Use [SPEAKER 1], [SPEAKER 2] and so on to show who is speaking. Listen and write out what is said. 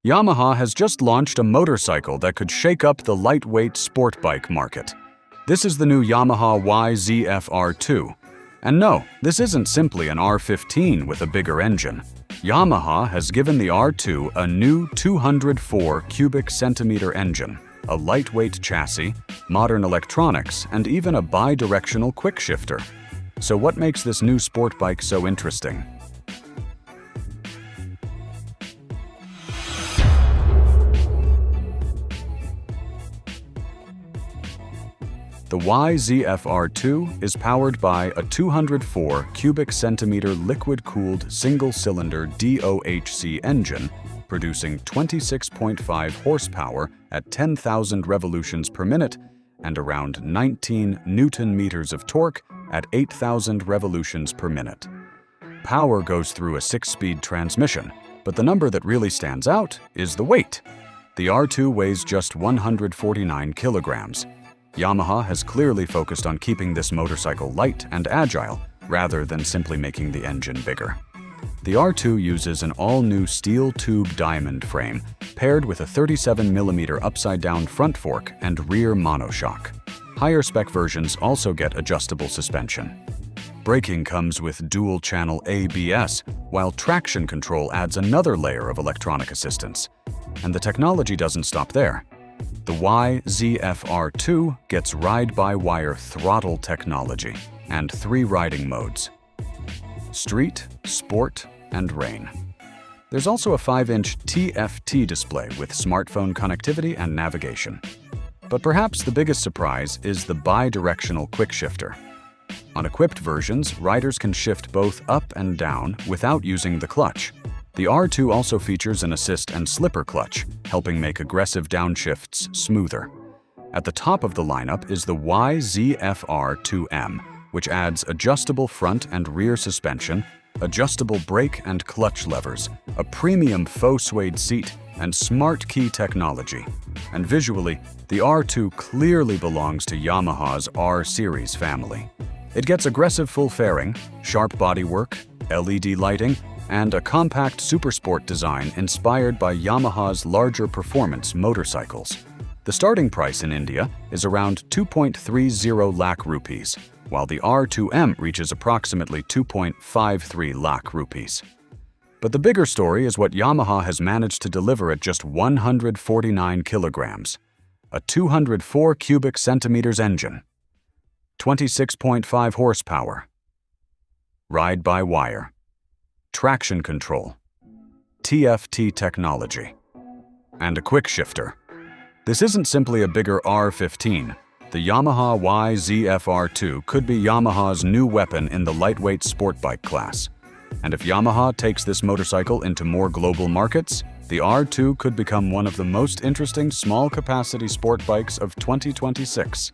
[SPEAKER 1] Yamaha has just launched a motorcycle that could shake up the lightweight sport bike market. This is the new Yamaha YZF-R2. And no, this isn't simply an R15 with a bigger engine. Yamaha has given the R2 a new 204 cubic centimeter engine, a lightweight chassis, modern electronics, and even a bi-directional quickshifter. So what makes this new sport bike so interesting? The YZF-R2 is powered by a 204 cubic centimeter liquid-cooled single-cylinder DOHC engine, producing 26.5 horsepower at 10,000 revolutions per minute and around 19 Newton-meters of torque at 8,000 revolutions per minute. Power goes through a 6-speed transmission, but the number that really stands out is the weight. The R2 weighs just 149 kilograms. Yamaha has clearly focused on keeping this motorcycle light and agile, rather than simply making the engine bigger. The R2 uses an all-new steel tube diamond frame, paired with a 37mm upside-down front fork and rear monoshock. Higher-spec versions also get adjustable suspension. Braking comes with dual-channel ABS, while traction control adds another layer of electronic assistance. And the technology doesn't stop there. The YZF-R2 gets ride-by-wire throttle technology and 3 riding modes: Street, Sport, and Rain. There's also a 5-inch TFT display with smartphone connectivity and navigation. But perhaps the biggest surprise is the bi-directional quickshifter. On equipped versions, riders can shift both up and down without using the clutch. The R2 also features an assist and slipper clutch, helping make aggressive downshifts smoother. At the top of the lineup is the YZF-R2 M, which adds adjustable front and rear suspension, adjustable brake and clutch levers, a premium faux suede seat, and smart key technology. And visually, the R2 clearly belongs to Yamaha's R-Series family. It gets aggressive full fairing, sharp bodywork, LED lighting, and a compact supersport design inspired by Yamaha's larger performance motorcycles. The starting price in India is around 2.30 lakh rupees, while the R2M reaches approximately 2.53 lakh rupees. But the bigger story is what Yamaha has managed to deliver at just 149 kilograms. A 204 cubic centimeters engine, 26.5 horsepower, ride-by-wire, traction control, TFT technology, and a quickshifter. This isn't simply a bigger R15. The Yamaha YZF-R2 could be Yamaha's new weapon in the lightweight sport bike class. And if Yamaha takes this motorcycle into more global markets, the R2 could become one of the most interesting small-capacity sport bikes of 2026.